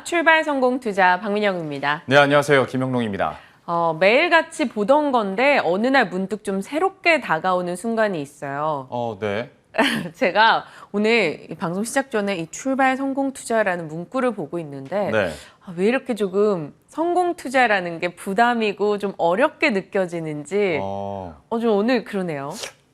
출발 성공 투자 박민영입니다. 네, 안녕하세요. 김영롱입니다. 매일같이 보던 건데 어느 날 문득 좀 새롭게 다가오는 순간이 있어요. 네. 제가 오늘 이 방송 시작 전에 이 출발 성공 투자라는 문구를 보고 있는데 네. 왜 이렇게 조금 성공 투자라는 게 부담이고 좀 어렵게 느껴지는지 좀 오늘 그러네요.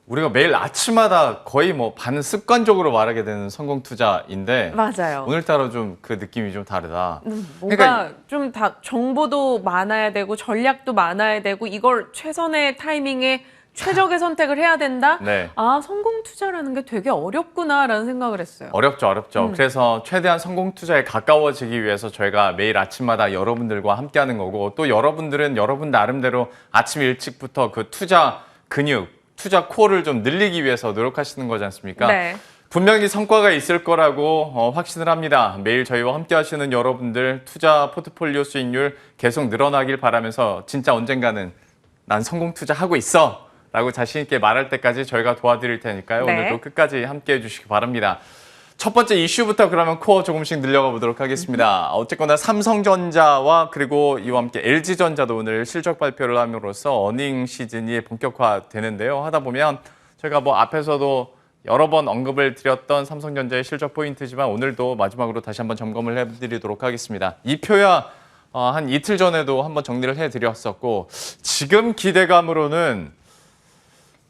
우리가 매일 아침마다 거의 뭐 반습관적으로 말하게 되는 성공 투자인데 맞아요. 오늘따라 좀 그 느낌이 좀 다르다. 뭔가 그러니까 좀 다 정보도 많아야 되고 전략도 많아야 되고 이걸 최선의 타이밍에 최적의 선택을 해야 된다? 네. 성공 투자라는 게 되게 어렵구나라는 생각을 했어요. 어렵죠. 그래서 최대한 성공 투자에 가까워지기 위해서 저희가 매일 아침마다 여러분들과 함께하는 거고, 또 여러분들은 여러분 나름대로 아침 일찍부터 그 투자 근육, 투자 코어를 좀 늘리기 위해서 노력하시는 거지 않습니까? 네. 분명히 성과가 있을 거라고 확신을 합니다. 매일 저희와 함께 하시는 여러분들 투자 포트폴리오 수익률 계속 늘어나길 바라면서 진짜 언젠가는 난 성공 투자하고 있어 라고 자신 있게 말할 때까지 저희가 도와드릴 테니까요. 네. 오늘도 끝까지 함께 해주시기 바랍니다. 첫 번째 이슈부터 그러면 코어 조금씩 늘려가 보도록 하겠습니다. 어쨌거나 삼성전자와 그리고 이와 함께 LG전자도 오늘 실적 발표를 함으로써 어닝 시즌이 본격화되는데요. 하다 보면 저희가 뭐 앞에서도 여러 번 언급을 드렸던 삼성전자의 실적 포인트지만 오늘도 마지막으로 다시 한번 점검을 해드리도록 하겠습니다. 이 표야 한 이틀 전에도 한번 정리를 해드렸었고 지금 기대감으로는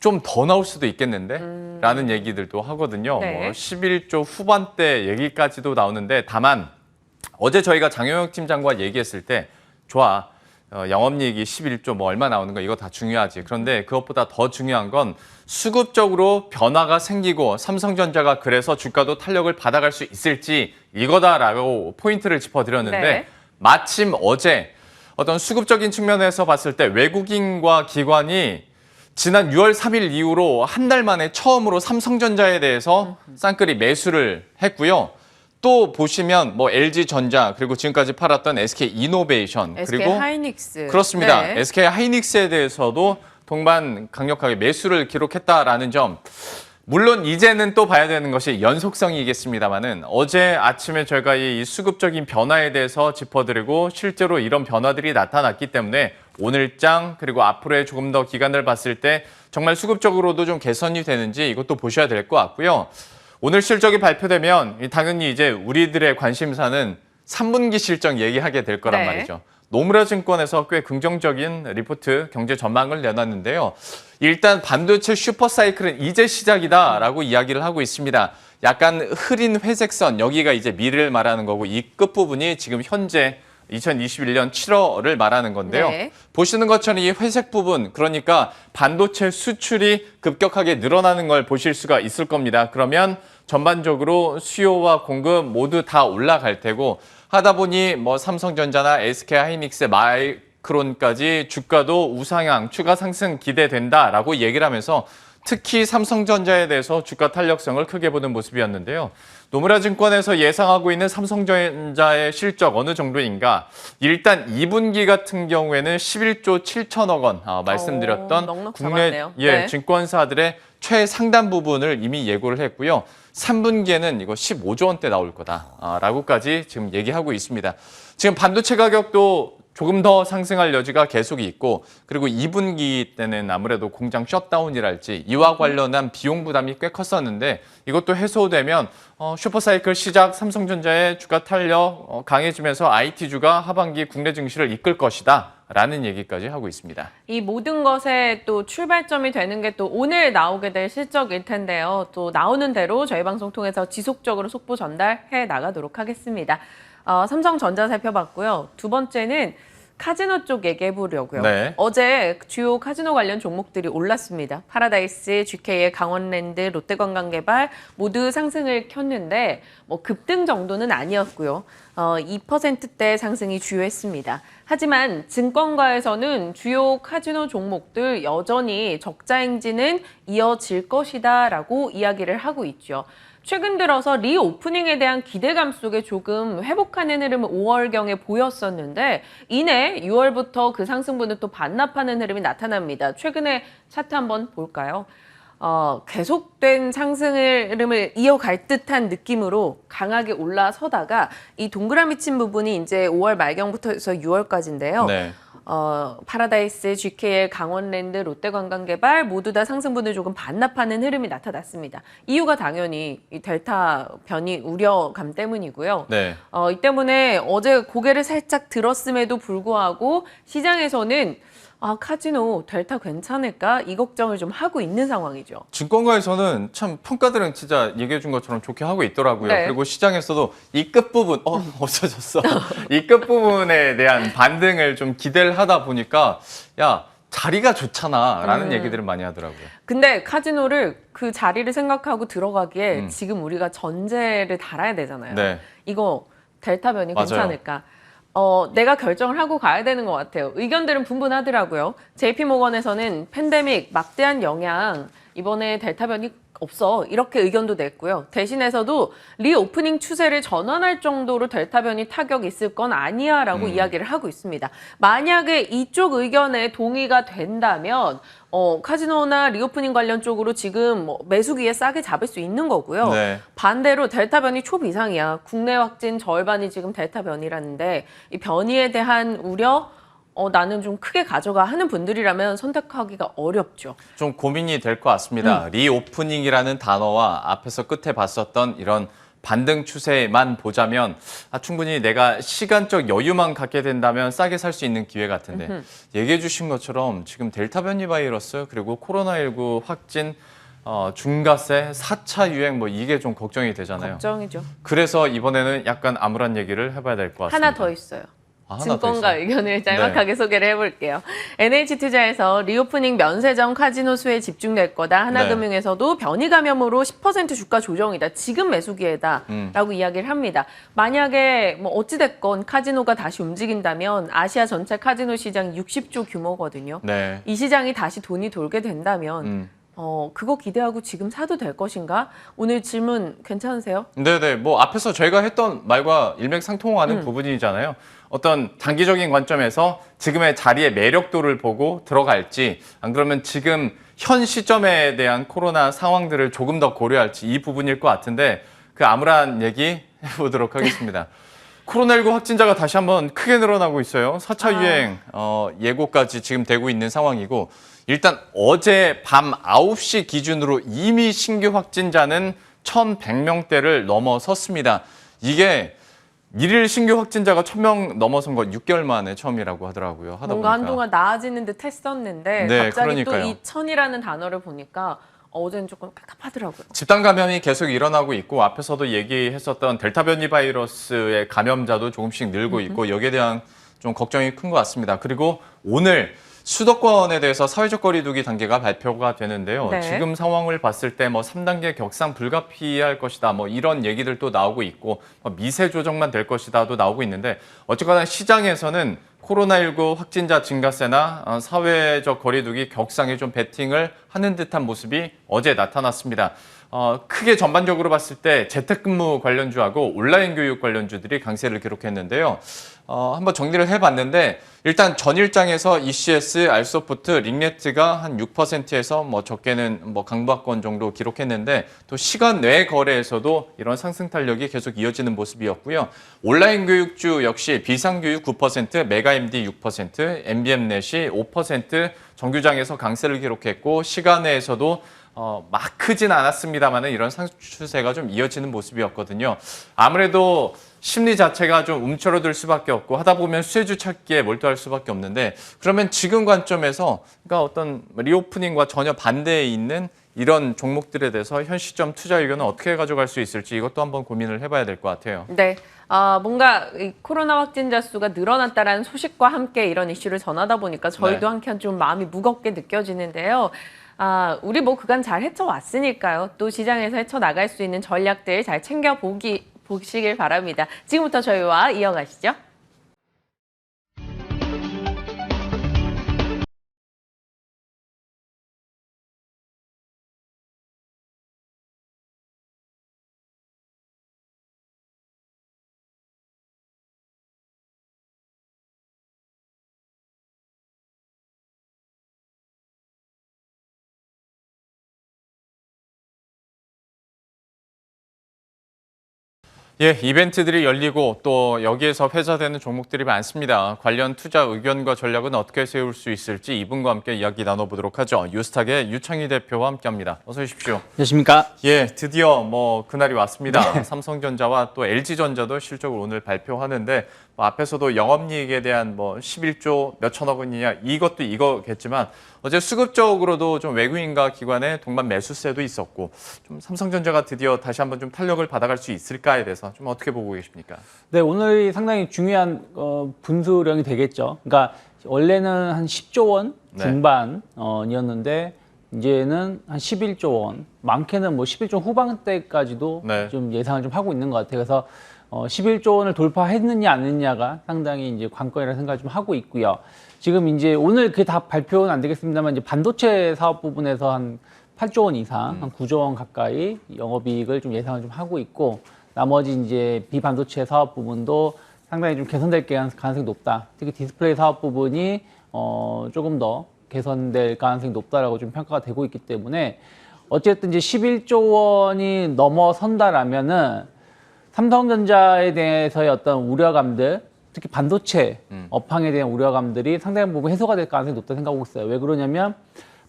좀 더 나올 수도 있겠는데? 라는 얘기들도 하거든요. 네. 뭐 11조 후반대 얘기까지도 나오는데 다만 어제 저희가 장영혁 팀장과 얘기했을 때 좋아. 영업이익이 11조 뭐 얼마 나오는 거 이거 다 중요하지. 그런데 그것보다 더 중요한 건 수급적으로 변화가 생기고 삼성전자가 그래서 주가도 탄력을 받아갈 수 있을지 이거다라고 포인트를 짚어드렸는데 네. 마침 어제 어떤 수급적인 측면에서 봤을 때 외국인과 기관이 지난 6월 3일 이후로 한 달 만에 처음으로 삼성전자에 대해서 쌍끌이 매수를 했고요. 또 보시면 뭐 LG전자 그리고 지금까지 팔았던 SK이노베이션 SK 그리고 하이닉스. 그렇습니다. 네. SK하이닉스에 대해서도 동반 강력하게 매수를 기록했다라는 점. 물론 이제는 또 봐야 되는 것이 연속성이겠습니다만은 어제 아침에 저희가 이 수급적인 변화에 대해서 짚어드리고 실제로 이런 변화들이 나타났기 때문에 오늘장 그리고 앞으로의 조금 더 기간을 봤을 때 정말 수급적으로도 좀 개선이 되는지 이것도 보셔야 될 것 같고요. 오늘 실적이 발표되면 당연히 이제 우리들의 관심사는 3분기 실적 얘기하게 될 거란 네. 말이죠. 노무라 증권에서 꽤 긍정적인 리포트 경제 전망을 내놨는데요. 일단 반도체 슈퍼사이클은 이제 시작이다라고 이야기를 하고 있습니다. 약간 흐린 회색선 여기가 이제 미래를 말하는 거고 이 끝부분이 지금 현재 2021년 7월을 말하는 건데요. 네. 보시는 것처럼 이 회색 부분, 그러니까 반도체 수출이 급격하게 늘어나는 걸 보실 수가 있을 겁니다. 그러면 전반적으로 수요와 공급 모두 다 올라갈 테고 하다 보니 뭐 삼성전자나 SK하이닉스, 마이크론까지 주가도 우상향, 추가 상승 기대된다라고 얘기를 하면서 특히 삼성전자에 대해서 주가 탄력성을 크게 보는 모습이었는데요. 노무라 증권에서 예상하고 있는 삼성전자의 실적 어느 정도인가? 일단 2분기 같은 경우에는 11조 7천억 원 말씀드렸던 넉넉 국내 잡았네요. 네. 증권사들의 최상단 부분을 이미 예고를 했고요. 3분기에는 이거 15조 원대 나올 거다라고까지 지금 얘기하고 있습니다. 지금 반도체 가격도 조금 더 상승할 여지가 계속 있고 그리고 2분기 때는 아무래도 공장 셧다운이랄지 이와 관련한 비용 부담이 꽤 컸었는데 이것도 해소되면 슈퍼사이클 시작 삼성전자의 주가 탄력 강해지면서 IT주가 하반기 국내 증시를 이끌 것이다 라는 얘기까지 하고 있습니다. 이 모든 것에 또 출발점이 되는 게 또 오늘 나오게 될 실적일 텐데요. 또 나오는 대로 저희 방송 통해서 지속적으로 속보 전달해 나가도록 하겠습니다. 삼성전자 살펴봤고요. 두 번째는 카지노 쪽 얘기해 보려고요. 네. 어제 주요 카지노 관련 종목들이 올랐습니다. 파라다이스, GK의 강원랜드, 롯데관광개발 모두 상승을 켰는데 뭐 급등 정도는 아니었고요. 2%대 상승이 주요했습니다. 하지만 증권가에서는 주요 카지노 종목들 여전히 적자 행진은 이어질 것이다라고 이야기를 하고 있죠. 최근 들어서 리오프닝에 대한 기대감 속에 조금 회복하는 흐름을 5월경에 보였었는데 이내 6월부터 그 상승분을 또 반납하는 흐름이 나타납니다. 최근에 차트 한번 볼까요? 계속된 상승을 이어갈 듯한 느낌으로 강하게 올라서다가 이 동그라미 친 부분이 이제 5월 말경부터 해서 6월까지인데요. 네. 파라다이스, GKL, 강원랜드, 롯데관광개발 모두 다 상승분을 조금 반납하는 흐름이 나타났습니다. 이유가 당연히 이 델타 변이 우려감 때문이고요. 네. 이 때문에 어제 고개를 살짝 들었음에도 불구하고 시장에서는 카지노 델타 괜찮을까? 이 걱정을 좀 하고 있는 상황이죠. 증권가에서는 참 평가들은 진짜 얘기해 준 것처럼 좋게 하고 있더라고요. 네. 그리고 시장에서도 이 끝부분, 없어졌어. 이 끝부분에 대한 반등을 좀 기대를 하다 보니까, 야, 자리가 좋잖아. 라는 얘기들을 많이 하더라고요. 근데 카지노를 그 자리를 생각하고 들어가기에 지금 우리가 전제를 달아야 되잖아요. 네. 이거 델타 변이 맞아요. 괜찮을까? 내가 결정을 하고 가야 되는 것 같아요. 의견들은 분분하더라고요. JP모건에서는 팬데믹 막대한 영향, 이번에 델타 변이 없어. 이렇게 의견도 냈고요. 대신에서도 리오프닝 추세를 전환할 정도로 델타 변이 타격이 있을 건 아니야 라고 이야기를 하고 있습니다. 만약에 이쪽 의견에 동의가 된다면 카지노나 리오프닝 관련 쪽으로 지금 매수기에 싸게 잡을 수 있는 거고요. 네. 반대로 델타 변이 초비상이야. 국내 확진 절반이 지금 델타 변이라는데 이 변이에 대한 우려 나는 좀 크게 가져가 하는 분들이라면 선택하기가 어렵죠. 좀 고민이 될 것 같습니다. 리오프닝이라는 단어와 앞에서 끝에 봤었던 이런 반등 추세만 보자면 충분히 내가 시간적 여유만 갖게 된다면 싸게 살 수 있는 기회 같은데 얘기해 주신 것처럼 지금 델타 변이 바이러스 그리고 코로나19 확진 중과세 4차 유행 이게 좀 걱정이 되잖아요. 걱정이죠. 그래서 이번에는 약간 암울한 얘기를 해봐야 될 것 같습니다. 하나 더 있어요. 하나 더 증권가 있어요? 의견을 짤막하게 소개를 해볼게요. NH투자에서 리오프닝 면세점 카지노 수에 집중될 거다. 하나금융에서도 변이 감염으로 10% 주가 조정이다. 지금 매수기회다. 라고 이야기를 합니다. 만약에 어찌됐건 카지노가 다시 움직인다면 아시아 전체 카지노 시장 60조 규모거든요. 네. 이 시장이 다시 돈이 돌게 된다면 그거 기대하고 지금 사도 될 것인가? 오늘 질문 괜찮으세요? 네네. 앞에서 저희가 했던 말과 일맥상통하는 부분이잖아요. 어떤 단기적인 관점에서 지금의 자리의 매력도를 보고 들어갈지, 안 그러면 지금 현 시점에 대한 코로나 상황들을 조금 더 고려할지 이 부분일 것 같은데 그 암울한 얘기 해보도록 하겠습니다. 코로나19 확진자가 다시 한번 크게 늘어나고 있어요. 4차 유행 예고까지 지금 되고 있는 상황이고 일단 어제 밤 9시 기준으로 이미 신규 확진자는 1,100명대를 넘어섰습니다. 이게 일일 신규 확진자가 1,000명 넘어선 건 6개월 만에 처음이라고 하더라고요. 하다 뭔가 보니까. 한동안 나아지는 듯 했었는데 네, 갑자기 그러니까요. 또 이 천이라는 단어를 보니까 어제는 조금 깝깝하더라고요. 집단 감염이 계속 일어나고 있고 앞에서도 얘기했었던 델타 변이 바이러스의 감염자도 조금씩 늘고 있고 여기에 대한 좀 걱정이 큰 것 같습니다. 그리고 오늘 수도권에 대해서 사회적 거리두기 단계가 발표가 되는데요. 네. 지금 상황을 봤을 때 3단계 격상 불가피할 것이다. 이런 얘기들도 나오고 있고 미세 조정만 될 것이다도 나오고 있는데 어쨌거나 시장에서는 코로나19 확진자 증가세나 사회적 거리두기 격상에 좀 베팅을 하는 듯한 모습이 어제 나타났습니다. 크게 전반적으로 봤을 때 재택근무 관련주하고 온라인 교육 관련주들이 강세를 기록했는데요. 한번 정리를 해봤는데 일단 전일장에서 ECS, 알소프트, 링네트가 한 6%에서 적게는 강보합권 정도 기록했는데 또 시간 외 거래에서도 이런 상승 탄력이 계속 이어지는 모습이었고요. 온라인 교육주 역시 비상교육 9%, 메가MD 6%, MBM넷이 5% 정규장에서 강세를 기록했고 시간 외에서도 막 크진 않았습니다만 이런 상승 추세가 좀 이어지는 모습이었거든요. 아무래도 심리 자체가 좀 움츠러들 수밖에 없고 하다 보면 수혜주 찾기에 몰두할 수밖에 없는데 그러면 지금 관점에서 그러니까 어떤 리오프닝과 전혀 반대에 있는 이런 종목들에 대해서 현 시점 투자 의견은 어떻게 가져갈 수 있을지 이것도 한번 고민을 해봐야 될 것 같아요. 네. 뭔가 이 코로나 확진자 수가 늘어났다라는 소식과 함께 이런 이슈를 전하다 보니까 저희도 네. 한켠 좀 마음이 무겁게 느껴지는데요. 우리 그간 잘 헤쳐왔으니까요. 또 시장에서 헤쳐나갈 수 있는 전략들 잘 보시길 바랍니다. 지금부터 저희와 이어가시죠. 예, 이벤트들이 열리고 또 여기에서 회자되는 종목들이 많습니다. 관련 투자 의견과 전략은 어떻게 세울 수 있을지 이분과 함께 이야기 나눠보도록 하죠. 유스탁의 유창희 대표와 함께합니다. 어서 오십시오. 안녕하십니까? 예, 드디어 그날이 왔습니다. 삼성전자와 또 LG전자도 실적을 오늘 발표하는데 앞에서도 영업이익에 대한 11조 몇천억 원이냐 이것도 이거겠지만 어제 수급적으로도 좀 외국인과 기관의 동반 매수세도 있었고 좀 삼성전자가 드디어 다시 한번 좀 탄력을 받아갈 수 있을까에 대해서 좀 어떻게 보고 계십니까? 네, 오늘이 상당히 중요한 분수령이 되겠죠. 그러니까 원래는 한 10조 원 중반이었는데 이제는 한 11조 원, 많게는 11조 후반대까지도 네. 좀 예상을 좀 하고 있는 것 같아요. 그래서 11조 원을 돌파했느냐 안 했느냐가 상당히 이제 관건이라는 생각을 좀 하고 있고요. 지금 이제 오늘 그게 다 발표는 안 되겠습니다만 이제 반도체 사업 부분에서 한 8조 원 이상, 한 9조 원 가까이 영업이익을 좀 예상을 좀 하고 있고 나머지 이제 비반도체 사업 부분도 상당히 좀 개선될 가능성이 높다. 특히 디스플레이 사업 부분이 조금 더 개선될 가능성이 높다라고 좀 평가가 되고 있기 때문에 어쨌든 이제 11조 원이 넘어선다라면은 삼성전자에 대해서의 어떤 우려감들, 특히 반도체 업황에 대한 우려감들이 상당한 부분 해소가 될 가능성이 높다 생각하고 있어요. 왜 그러냐면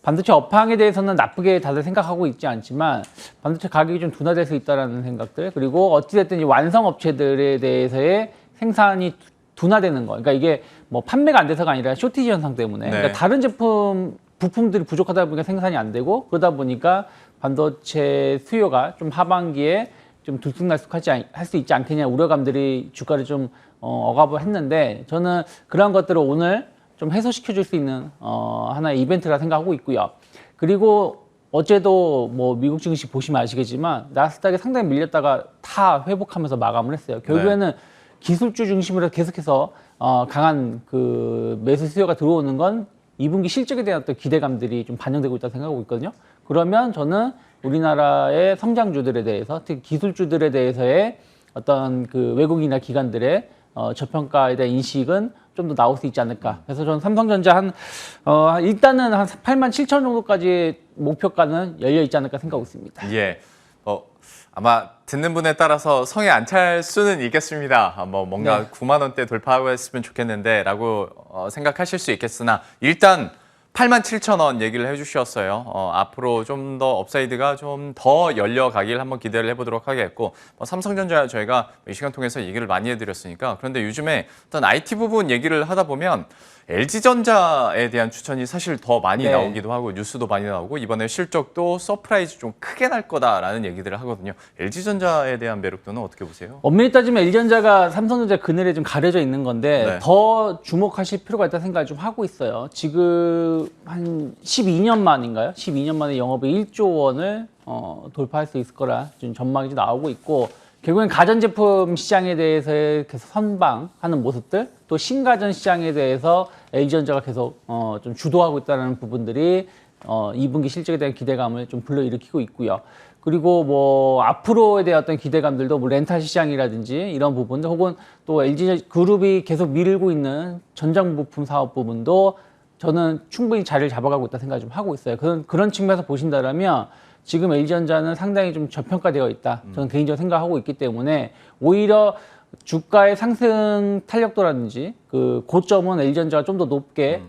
반도체 업황에 대해서는 나쁘게 다들 생각하고 있지 않지만 반도체 가격이 좀 둔화될 수 있다는 생각들, 그리고 어찌됐든 이 완성 업체들에 대해서의 생산이 둔화되는 거. 그러니까 이게 판매가 안 돼서가 아니라 쇼티지 현상 때문에. 네. 그러니까 다른 부품들이 부족하다 보니까 생산이 안 되고 그러다 보니까 반도체 수요가 좀 하반기에 좀 할 수 있지 않겠냐 우려감들이 주가를 좀 억압을 했는데 저는 그런 것들을 오늘 좀 해소시켜 줄 수 있는 하나의 이벤트라 생각하고 있고요. 그리고 어제도 미국 증시 보시면 아시겠지만 나스닥이 상당히 밀렸다가 다 회복하면서 마감을 했어요. 결국에는 기술주 중심으로 계속해서 강한 그 매수 수요가 들어오는 건 2분기 실적에 대한 어떤 기대감들이 좀 반영되고 있다고 생각하고 있거든요. 그러면 저는 우리나라의 성장주들에 대해서, 특히 기술주들에 대해서의 어떤 그 외국인이나 기관들의 저평가에 대한 인식은 좀 더 나올 수 있지 않을까. 그래서 저는 삼성전자 일단은 한 8만 7천 정도까지 목표가는 열려 있지 않을까 생각하고 있습니다. 예. 아마 듣는 분에 따라서 성에 안 찰 수는 있겠습니다. 뭔가 네. 9만 원대 돌파하고 했으면 좋겠는데 라고 생각하실 수 있겠으나 일단 8만 7천 원 얘기를 해주셨어요. 앞으로 좀 더 업사이드가 좀 더 열려가길 한번 기대를 해보도록 하겠고 삼성전자 저희가 이 시간 통해서 얘기를 많이 해드렸으니까 그런데 요즘에 어떤 IT 부분 얘기를 하다 보면 LG전자에 대한 추천이 사실 더 많이 네. 나오기도 하고 뉴스도 많이 나오고 이번에 실적도 서프라이즈 좀 크게 날 거다라는 얘기들을 하거든요. LG전자에 대한 매력도는 어떻게 보세요? 엄밀히 따지면 LG전자가 삼성전자 그늘에 좀 가려져 있는 건데 네. 더 주목하실 필요가 있다는 생각을 좀 하고 있어요. 지금 한 12년 만인가요? 12년 만에 영업이 1조 원을 돌파할 수 있을 거라 지금 전망이 좀 나오고 있고 결국엔 가전제품 시장에 대해서 계속 선방하는 모습들, 또 신가전 시장에 대해서 LG전자가 계속 좀 주도하고 있다는 부분들이 2분기 실적에 대한 기대감을 좀 불러일으키고 있고요. 그리고 앞으로에 대한 어떤 기대감들도 렌탈 시장이라든지 이런 부분들, 혹은 또 LG 그룹이 계속 밀고 있는 전장 부품 사업 부분도 저는 충분히 자리를 잡아가고 있다 생각을 좀 하고 있어요. 그런 측면에서 보신다면 지금 LG전자는 상당히 좀 저평가되어 있다. 저는 개인적으로 생각하고 있기 때문에 오히려 주가의 상승 탄력도라든지 그 고점은 LG전자가 좀 더 높게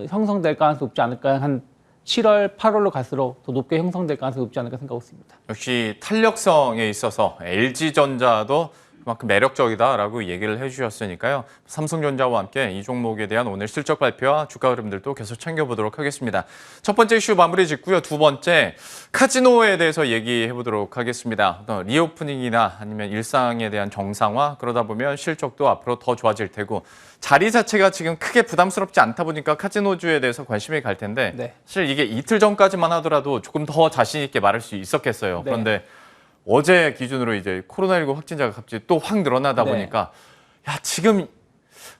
형성될 가능성이 높지 않을까. 한 7월, 8월로 갈수록 더 높게 형성될 가능성이 높지 않을까 생각하고 있습니다. 역시 탄력성에 있어서 LG전자도 그만큼 매력적이다라고 얘기를 해주셨으니까요. 삼성전자와 함께 이 종목에 대한 오늘 실적 발표와 주가 흐름들도 계속 챙겨보도록 하겠습니다. 첫 번째 이슈 마무리 짓고요. 두 번째, 카지노에 대해서 얘기해보도록 하겠습니다. 리오프닝이나 아니면 일상에 대한 정상화, 그러다 보면 실적도 앞으로 더 좋아질 테고 자리 자체가 지금 크게 부담스럽지 않다 보니까 카지노주에 대해서 관심이 갈 텐데 네. 사실 이게 이틀 전까지만 하더라도 조금 더 자신 있게 말할 수 있었겠어요. 네. 그런데 어제 기준으로 이제 코로나19 확진자가 갑자기 또 확 늘어나다 네. 보니까 야 지금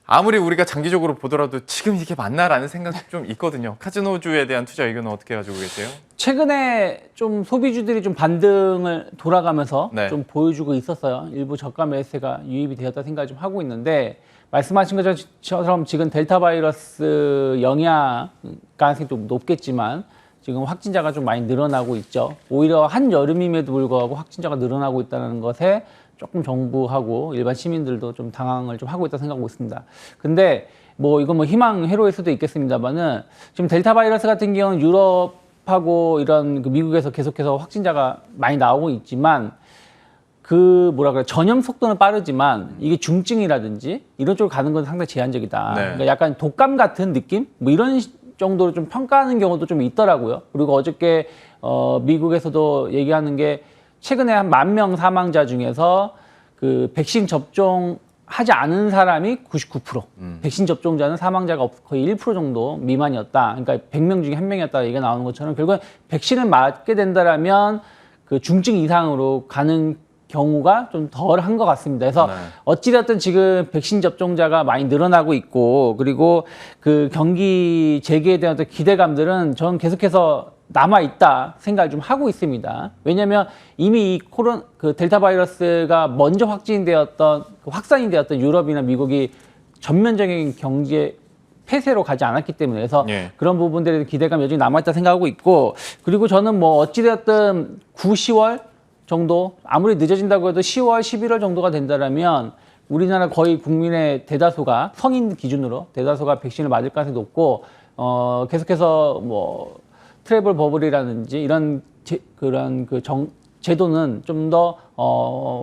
아무리 우리가 장기적으로 보더라도 지금 이게 맞나라는 생각이 좀 있거든요. 카지노주에 대한 투자 의견은 어떻게 가지고 계세요? 최근에 좀 소비주들이 좀 반등을 돌아가면서 네. 좀 보여주고 있었어요. 일부 저가 매수세가 유입이 되었다 생각을 좀 하고 있는데 말씀하신 것처럼 지금 델타 바이러스 영향 가능성이 좀 높겠지만 지금 확진자가 좀 많이 늘어나고 있죠. 오히려 한여름임에도 불구하고 확진자가 늘어나고 있다는 것에 조금 정부하고 일반 시민들도 좀 당황을 좀 하고 있다 생각하고 있습니다. 근데 뭐 이건 뭐 희망 회로일 수도 있겠습니다만은 지금 델타 바이러스 같은 경우는 유럽하고 이런 그 미국에서 계속해서 확진자가 많이 나오고 있지만 그 뭐라 그래 전염 속도는 빠르지만 이게 중증이라든지 이런 쪽으로 가는 건 상당히 제한적이다. 네. 그러니까 약간 독감 같은 느낌 뭐 이런 정도로 좀 평가하는 경우도 좀 있더라고요. 그리고 어저께 미국에서도 얘기하는 게 최근에 한 10,000명 사망자 중에서 그 백신 접종하지 않은 사람이 99%, 백신 접종자는 사망자가 거의 1% 정도 미만이었다. 그러니까 100명 중에 1명이었다 얘기가 나오는 것처럼 결국은 백신을 맞게 된다라면 그 중증 이상으로 가는 경우가 좀 덜한 것 같습니다. 그래서 네. 어찌됐든 지금 백신 접종자가 많이 늘어나고 있고 그리고 그 경기 재개에 대한 어떤 기대감들은 저는 계속해서 남아있다 생각을 좀 하고 있습니다. 왜냐하면 이미 이 그 델타 바이러스가 먼저 확산이 되었던 유럽이나 미국이 전면적인 경제 폐쇄로 가지 않았기 때문에 그래서 예. 그런 부분들에 대한 기대감 여전히 남아있다 생각하고 있고 그리고 저는 뭐 어찌되었든 9, 10월 정도 아무리 늦어진다고 해도 10월, 11월 정도가 된다면 우리나라 거의 국민의 대다수가 성인 기준으로 대다수가 백신을 맞을 가능성이 높고 계속해서 뭐 트래블 버블이라든지 이런 그런 그 제도는 좀 더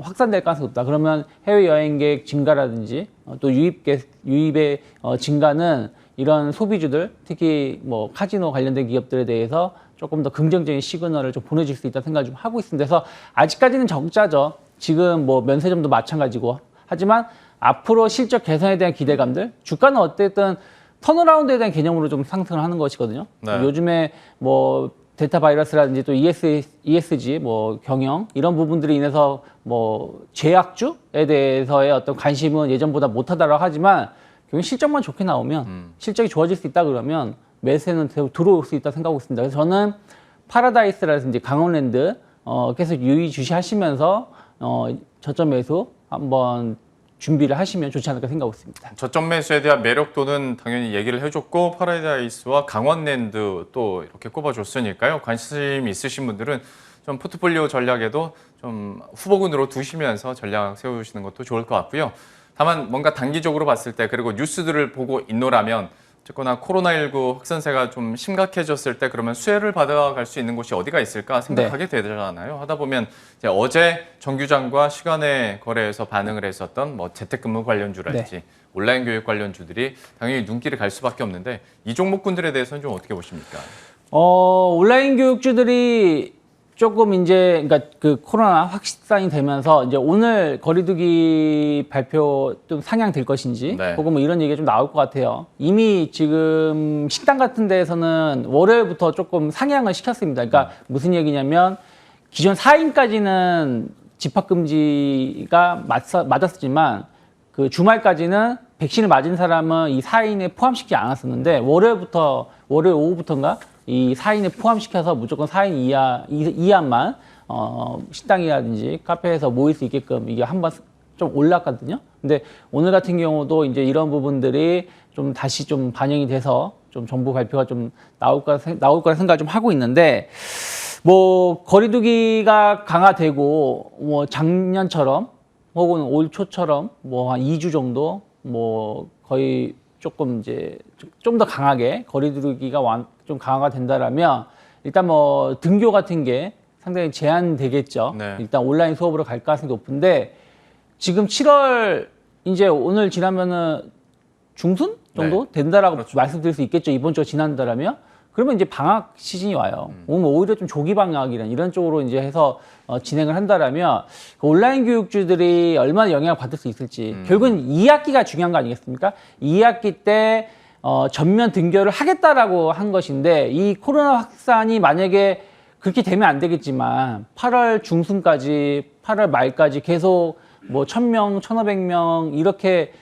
확산될 가능성이 높다. 그러면 해외 여행객 증가라든지 또 유입의 증가는 이런 소비주들 특히 뭐 카지노 관련된 기업들에 대해서 조금 더 긍정적인 시그널을 좀 보내줄 수 있다 생각을 좀 하고 있습니다. 그래서 아직까지는 적자죠. 지금 뭐 면세점도 마찬가지고. 하지만 앞으로 실적 개선에 대한 기대감들, 주가는 어쨌든 턴어라운드에 대한 개념으로 좀 상승을 하는 것이거든요. 네. 요즘에 뭐 델타 바이러스라든지 또 ESG, 뭐 경영 이런 부분들이 인해서 뭐 제약주에 대해서의 어떤 관심은 예전보다 못하다라고 하지만 결국 실적만 좋게 나오면 실적이 좋아질 수 있다 그러면 매수에는 들어올 수 있다 생각하고 있습니다. 그래서 저는 파라다이스라든지 강원랜드 계속 유의주시하시면서 저점 매수 한번 준비를 하시면 좋지 않을까 생각하고 있습니다. 저점 매수에 대한 매력도는 당연히 얘기를 해줬고 파라다이스와 강원랜드 또 이렇게 꼽아줬으니까요. 관심 있으신 분들은 좀 포트폴리오 전략에도 좀 후보군으로 두시면서 전략 세우시는 것도 좋을 것 같고요. 다만 뭔가 단기적으로 봤을 때 그리고 뉴스들을 보고 있노라면 어쨌거나 코로나19 확산세가 좀 심각해졌을 때 그러면 수혜를 받아갈 수 있는 곳이 어디가 있을까 생각하게 되잖아요. 하다 보면 이제 어제 정규장과 시간의 거래에서 반응을 했었던 뭐 재택근무 관련주랄지 온라인 교육 관련주들이 당연히 눈길을 갈 수밖에 없는데 이 종목군들에 대해서는 좀 어떻게 보십니까? 온라인 교육주들이 조금 이제 그러니까 그 코로나 확산이 되면서 이제 오늘 거리두기 발표 좀 상향될 것인지 네. 혹은 뭐 이런 얘기가 좀 나올 것 같아요. 이미 지금 식당 같은 데에서는 월요일부터 조금 상향을 시켰습니다. 그러니까 무슨 얘기냐면 기존 4인까지는 집합 금지가 맞았지만 그 주말까지는 백신을 맞은 사람은 이 4인에 포함시키지 않았었는데 월요일 오후부터인가 이 4인에 포함시켜서 무조건 4인 이하만 식당이라든지 카페에서 모일 수 있게끔 이게 한번 좀 올랐거든요. 근데 오늘 같은 경우도 이제 이런 부분들이 좀 다시 좀 반영이 돼서 좀 정부 발표가 좀 나올 거라 생각을 좀 하고 있는데 뭐 거리두기가 강화되고 뭐 작년처럼 혹은 올 초처럼 뭐 한 2주 정도 뭐 거의 조금 이제 좀 더 강하게 거리두기가 좀 강화가 된다라면 일단 뭐 등교 같은 게 상당히 제한되겠죠. 네. 일단 온라인 수업으로 갈 가능성이 높은데 지금 7월 이제 오늘 지나면은 중순 정도 된다라고 그렇죠. 말씀드릴 수 있겠죠. 이번 주가 지난다라면 그러면 이제 방학 시즌이 와요. 오히려 좀 조기 방학이란 이런 쪽으로 이제 해서 진행을 한다라면 그 온라인 교육주들이 얼마나 영향을 받을 수 있을지 결국은 2학기가 중요한 거 아니겠습니까? 2학기 때 전면 등교를 하겠다라고 한 것인데 이 코로나 확산이 만약에 그렇게 되면 안 되겠지만 8월 중순까지 8월 말까지 계속 뭐 1,000명, 1,500명 이렇게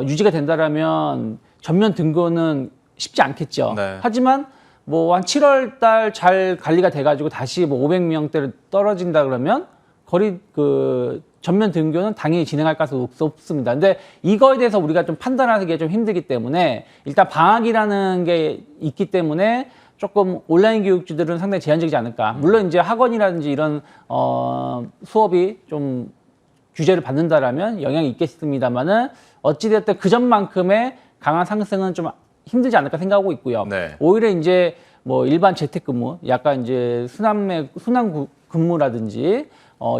유지가 된다라면 전면 등교는 쉽지 않겠죠. 네. 하지만 뭐 한 7월 달 잘 관리가 돼가지고 다시 뭐 500명대로 떨어진다 그러면 전면 등교는 당연히 진행할 가능성이 높습니다. 근데 이거에 대해서 우리가 좀 판단하기가 좀 힘들기 때문에 일단 방학이라는 게 있기 때문에 조금 온라인 교육주들은 상당히 제한적이지 않을까. 물론 이제 학원이라든지 이런 수업이 좀 규제를 받는다라면 영향이 있겠습니다만은 어찌됐든 그 전만큼의 강한 상승은 좀 힘들지 않을까 생각하고 있고요. 네. 오히려 이제 뭐 일반 재택근무, 약간 이제 순환 근무라든지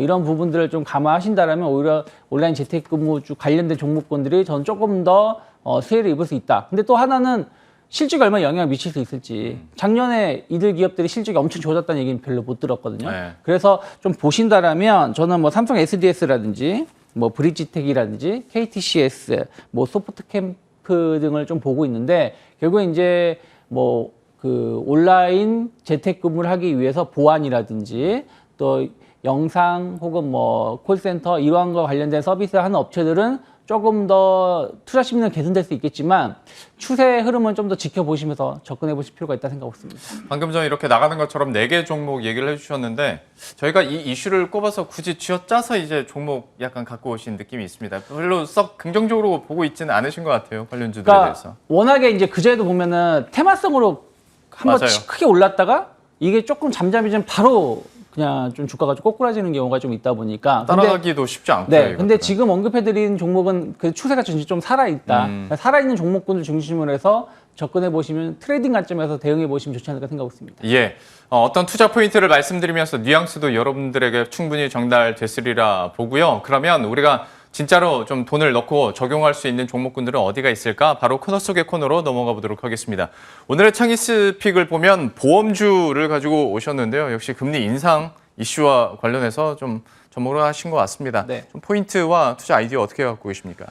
이런 부분들을 좀 감안하신다라면 오히려 온라인 재택근무주 관련된 종목군들이 저는 조금 더 수혜를 입을 수 있다. 근데 또 하나는 실적이 얼마나 영향을 미칠 수 있을지. 작년에 이들 기업들이 실적이 엄청 좋아졌다는 얘기는 별로 못 들었거든요. 네. 그래서 좀 보신다라면 저는 뭐 삼성 SDS라든지 뭐 브릿지텍이라든지 KTCS, 뭐 소프트캠프 등을 좀 보고 있는데 결국에 이제 뭐 그 온라인 재택근무를 하기 위해서 보안이라든지 또 영상 혹은 뭐 콜센터 이러한 거 관련된 서비스를 하는 업체들은 조금 더 투자 심리는 개선될 수 있겠지만 추세 흐름은 좀 더 지켜보시면서 접근해 보실 필요가 있다 생각하고 있습니다. 방금 전에 이렇게 나가는 것처럼 4개 종목 얘기를 해주셨는데 저희가 이 이슈를 꼽아서 굳이 쥐어짜서 이제 종목 약간 갖고 오신 느낌이 있습니다. 별로 썩 긍정적으로 보고 있지는 않으신 것 같아요. 관련주들에 그러니까 대해서. 워낙에 이제 그제도 보면은 테마성으로 한번 맞아요. 크게 올랐다가 이게 조금 잠잠해지면 바로 그냥 좀 주가가 좀 꼬꾸라지는 경우가 좀 있다 보니까 따라가기도 쉽지 않고요. 네, 근데 이것들은. 지금 언급해드린 종목은 그 추세가 좀 살아있다. 그러니까 살아있는 종목군을 중심으로 해서 접근해 보시면 트레이딩 관점에서 대응해 보시면 좋지 않을까 생각하고 있습니다. 예, 어떤 투자 포인트를 말씀드리면서 뉘앙스도 여러분들에게 충분히 전달됐으리라 보고요. 그러면 우리가 진짜로 좀 돈을 넣고 적용할 수 있는 종목군들은 어디가 있을까? 바로 코너 속의 코너로 넘어가 보도록 하겠습니다. 오늘의 창이스 픽을 보면 보험주를 가지고 오셨는데요. 역시 금리 인상 이슈와 관련해서 좀 접목을 하신 것 같습니다. 네. 좀 포인트와 투자 아이디어 어떻게 갖고 계십니까?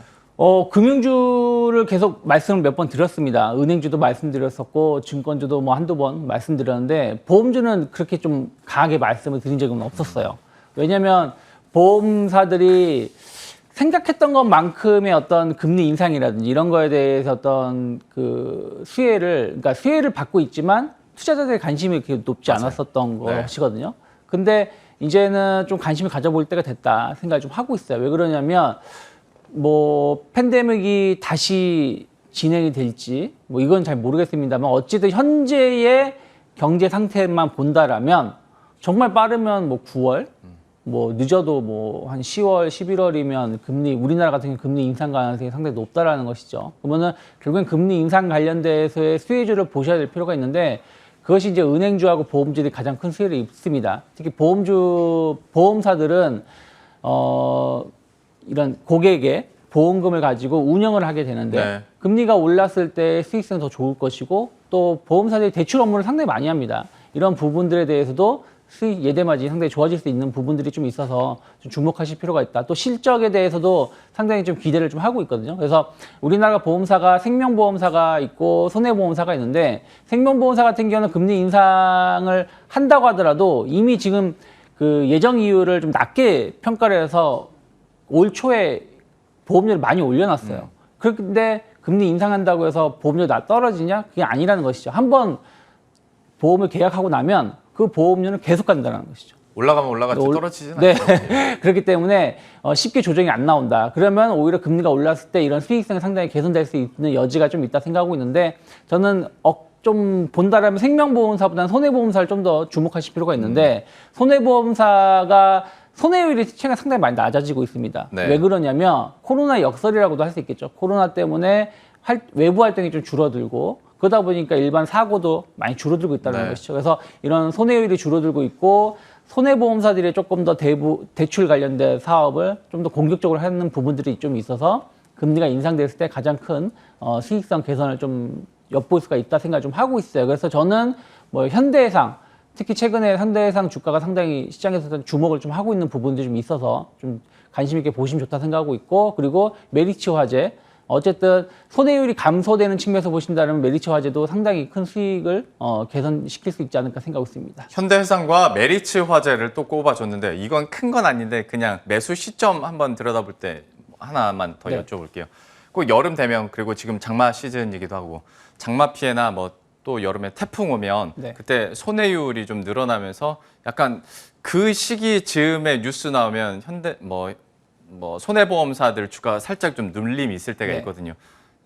금융주를 계속 말씀을 몇 번 드렸습니다. 은행주도 말씀드렸었고, 증권주도 뭐 한두 번 말씀드렸는데, 보험주는 그렇게 좀 강하게 말씀을 드린 적은 없었어요. 왜냐면 보험사들이 생각했던 것만큼의 어떤 금리 인상이라든지 이런 거에 대해서 어떤 그 그러니까 수혜를 받고 있지만 투자자들의 관심이 그렇게 높지 않았었던 네. 것이거든요. 근데 이제는 좀 관심을 가져볼 때가 됐다 생각을 좀 하고 있어요. 왜 그러냐면 뭐 팬데믹이 다시 진행이 될지 뭐 이건 잘 모르겠습니다만 어쨌든 현재의 경제 상태만 본다라면 정말 빠르면 뭐 9월 뭐 늦어도 뭐 한 10월, 11월이면 우리나라 같은 경우 금리 인상 가능성이 상당히 높다라는 것이죠. 그러면은 결국엔 금리 인상 관련돼서의 수혜주를 보셔야 될 필요가 있는데 그것이 이제 은행주하고 보험주들이 가장 큰 수혜를 입습니다. 특히 보험사들은 이런 고객의 보험금을 가지고 운영을 하게 되는데 네. 금리가 올랐을 때 수익성이 더 좋을 것이고 또 보험사들이 대출 업무를 상당히 많이 합니다. 이런 부분들에 대해서도 수익 예대마진이 상당히 좋아질 수 있는 부분들이 좀 있어서 좀 주목하실 필요가 있다. 또 실적에 대해서도 상당히 좀 기대를 좀 하고 있거든요. 그래서 우리나라 보험사가 생명보험사가 있고 손해보험사가 있는데 생명보험사 같은 경우는 금리 인상을 한다고 하더라도 이미 지금 그 예정 이율을 좀 낮게 평가를 해서 올 초에 보험료를 많이 올려놨어요. 그런데 금리 인상한다고 해서 보험료 떨어지냐? 그게 아니라는 것이죠. 한번 보험을 계약하고 나면 그 보험료는 계속 간다는 것이죠. 올라가면 올라갔지 떨어지지는 네. 않죠. 그렇기 때문에 쉽게 조정이 안 나온다. 그러면 오히려 금리가 올랐을 때 이런 수익성이 상당히 개선될 수 있는 여지가 좀 있다 생각하고 있는데 저는 좀 본다라면 생명보험사보다는 손해보험사를 좀 더 주목하실 필요가 있는데 손해보험사가 손해율이 최근에 상당히 많이 낮아지고 있습니다. 네. 왜 그러냐면 코로나 역설이라고도 할 수 있겠죠. 코로나 때문에 외부 활동이 좀 줄어들고 그러다 보니까 일반 사고도 많이 줄어들고 있다는 네. 것이죠. 그래서 이런 손해율이 줄어들고 있고 손해보험사들이 조금 더 대출 관련된 사업을 좀 더 공격적으로 하는 부분들이 좀 있어서 금리가 인상됐을 때 가장 큰 수익성 개선을 좀 엿볼 수가 있다 생각을 좀 하고 있어요. 그래서 저는 뭐 현대해상 특히 최근에 현대해상 주가가 상당히 시장에서 주목을 좀 하고 있는 부분들이 좀 있어서 좀 관심 있게 보시면 좋다 생각하고 있고 그리고 메리츠 화재 어쨌든 손해율이 감소되는 측면에서 보신다면 메리츠 화재도 상당히 큰 수익을 개선시킬 수 있지 않을까 생각하고 있습니다. 현대해상과 메리츠 화재를 또 꼽아줬는데 이건 큰 건 아닌데 그냥 매수 시점 한번 들여다볼 때 하나만 더 네. 여쭤볼게요. 꼭 여름 되면 그리고 지금 장마 시즌이기도 하고 장마 피해나 뭐 또 여름에 태풍 오면 네. 그때 손해율이 좀 늘어나면서 약간 그 시기 즈음에 뉴스 나오면 손해보험사들 주가 살짝 좀 눌림이 있을 때가 네. 있거든요.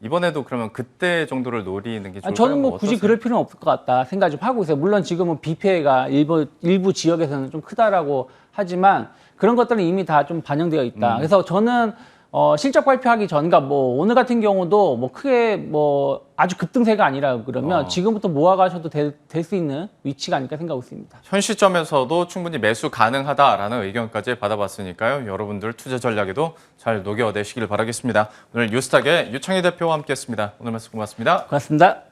이번에도 그러면 그때 정도를 노리는 게 좋을까요? 저는 뭐 굳이 어떠세요? 그럴 필요는 없을 것 같다 생각 좀 하고 있어요. 물론 지금은 비 피해가 일부 지역에서는 좀 크다라고 하지만 그런 것들은 이미 다 좀 반영되어 있다. 그래서 저는 실적 발표하기 전, 그러니까 뭐 오늘 같은 경우도 뭐 크게 뭐 아주 급등세가 아니라 그러면 지금부터 모아가셔도 될 수 있는 위치가 아닐까 생각하고 있습니다. 현 시점에서도 충분히 매수 가능하다라는 의견까지 받아봤으니까요. 여러분들 투자 전략에도 잘 녹여내시길 바라겠습니다. 오늘 뉴스탁의 유창희 대표와 함께했습니다. 오늘 말씀 고맙습니다. 고맙습니다.